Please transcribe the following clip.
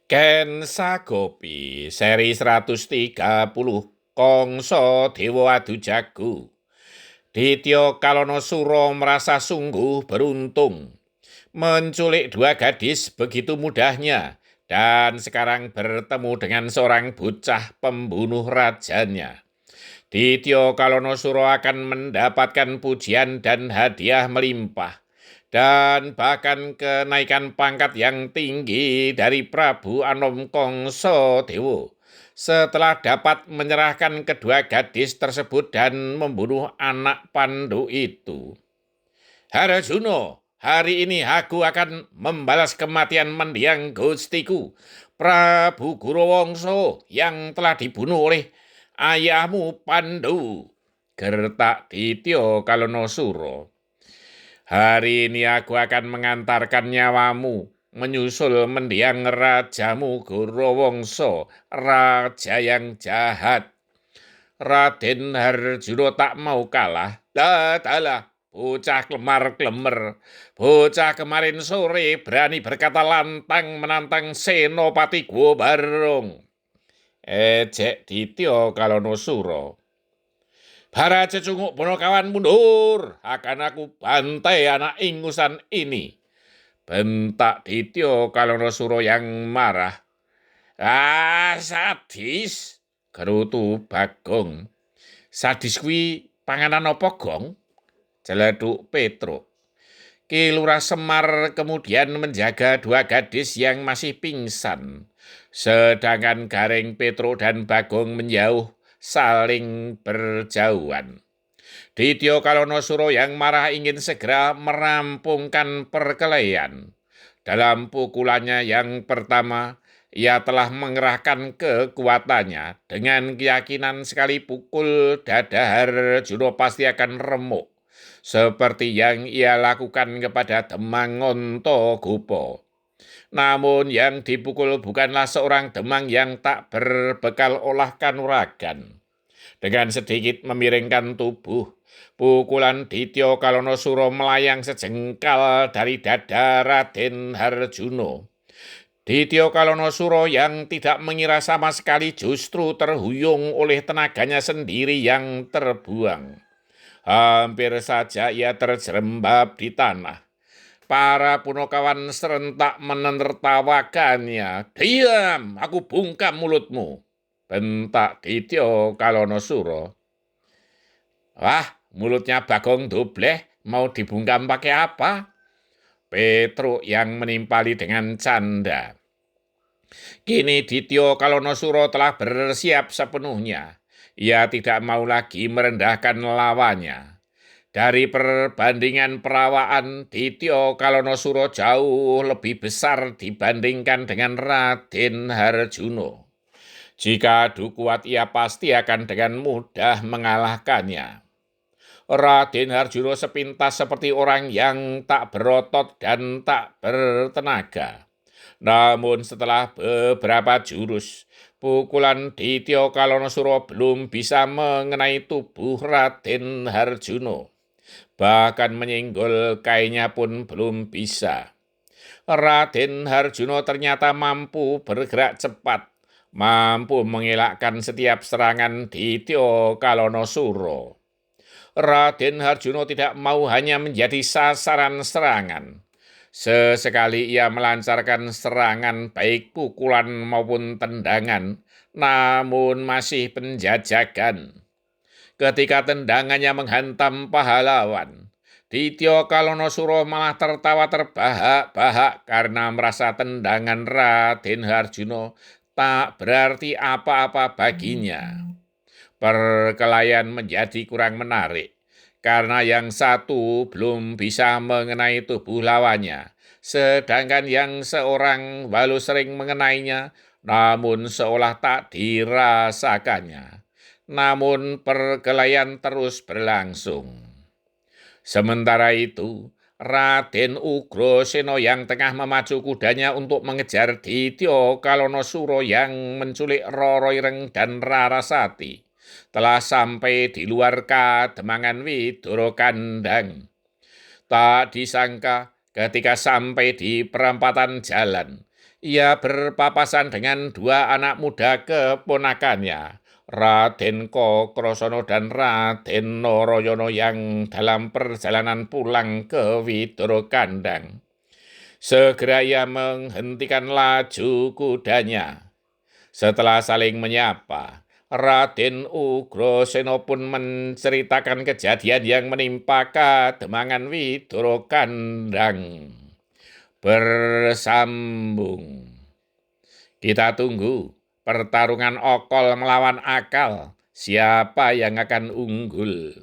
Ken Sagopi seri 130 Kongso Dewa Adu Jago. Ditya Kalonosuro merasa sungguh beruntung menculik dua gadis begitu mudahnya dan sekarang bertemu dengan seorang bocah pembunuh rajanya. Ditya Kalonosuro akan mendapatkan pujian dan hadiah melimpah dan bahkan kenaikan pangkat yang tinggi dari Prabu Anom Kongso Dewo setelah dapat menyerahkan kedua gadis tersebut dan membunuh anak Pandu itu. Harjuno, hari ini aku akan membalas kematian mendiang gustiku, Prabu Gurowongso yang telah dibunuh oleh ayahmu Pandu, gertak Ditya Kalonosuro. Hari ini aku akan mengantarkan nyawamu menyusul mendiang rajamu Gurowongso, raja yang jahat. Raden Harjuno tak mau kalah. Dadalah, bocah klemar-klemer. Bocah kemarin sore berani berkata lantang menantang Senopati Guo Barung. Ejek Ditya Kalonosuro. Para cecunguk Ponokawan mundur, akan aku bantai anak ingusan ini. Bentak Ditya Kalonosuro yang marah. Ah, sadis, gerutu Bagong. Sadis kuwi panganan apa, Gong? Jeleduk Petruk. Ki Lurah Semar kemudian menjaga dua gadis yang masih pingsan. Sedangkan Gareng Petruk dan Bagong menjauh saling berjauhan. Ditya Kalonosuro yang marah ingin segera merampungkan perkelahian. Dalam pukulannya yang pertama, ia telah mengerahkan kekuatannya dengan keyakinan sekali pukul dada Harjuno pasti akan remuk, seperti yang ia lakukan kepada Demang Ontogopo. Namun yang dipukul bukanlah seorang Demang yang tak berbekal olah kanuragan. Dengan sedikit memiringkan tubuh, pukulan Ditya Kalonosuro melayang sejengkal dari dada Raden Harjuno. Ditya Kalonosuro yang tidak mengira sama sekali justru terhuyung oleh tenaganya sendiri yang terbuang. Hampir saja ia terjerembab di tanah. Para Punokawan serentak menertawakannya. Diam, aku bungkam mulutmu, bentak Ditya Kalonosuro. Wah, mulutnya Bagong Dobleh mau dibungkam pakai apa? Petruk yang menimpali dengan canda. Kini Ditya Kalonosuro telah bersiap sepenuhnya. Ia tidak mau lagi merendahkan lawannya. Dari perbandingan perawaan, Ditya Kalonosuro jauh lebih besar dibandingkan dengan Raden Harjuno. Jika adu kuat, ia pasti akan dengan mudah mengalahkannya. Raden Harjuno sepintas seperti orang yang tak berotot dan tak bertenaga. Namun setelah beberapa jurus, pukulan Ditya Kalonosuro belum bisa mengenai tubuh Raden Harjuno. Bahkan menyinggol kainnya pun belum bisa. Raden Harjuno ternyata mampu bergerak cepat, mampu mengelakkan setiap serangan Ditya Kalonosuro. Raden Harjuno tidak mau hanya menjadi sasaran serangan. Sesekali ia melancarkan serangan baik pukulan maupun tendangan, namun masih penjajakan. Ketika tendangannya menghantam pahlawan, Ditya Kalonosuro malah tertawa terbahak-bahak karena merasa tendangan Raden Harjuno tak berarti apa-apa baginya. Perkelahian menjadi kurang menarik, karena yang satu belum bisa mengenai tubuh lawannya, sedangkan yang seorang walau sering mengenainya, namun seolah tak dirasakannya. Namun perkelahian terus berlangsung. Sementara itu, Raden Ugrasena yang tengah memacu kudanya untuk mengejar Ditya Kalonosuro yang menculik Rara Ireng dan Rarasati telah sampai di luar Kademangan Widara Kandang. Tak disangka ketika sampai di perempatan jalan, Ia berpapasan dengan dua anak muda keponakannya, Raden Kokrosono dan Raden Noroyono yang dalam perjalanan pulang ke Widoro Kandang. Segera ia menghentikan laju kudanya. Setelah saling menyapa, Raden Ugrasena pun menceritakan kejadian yang menimpa Kademangan Widoro Kandang. Bersambung. Kita tunggu pertarungan okol melawan akal. Siapa yang akan unggul?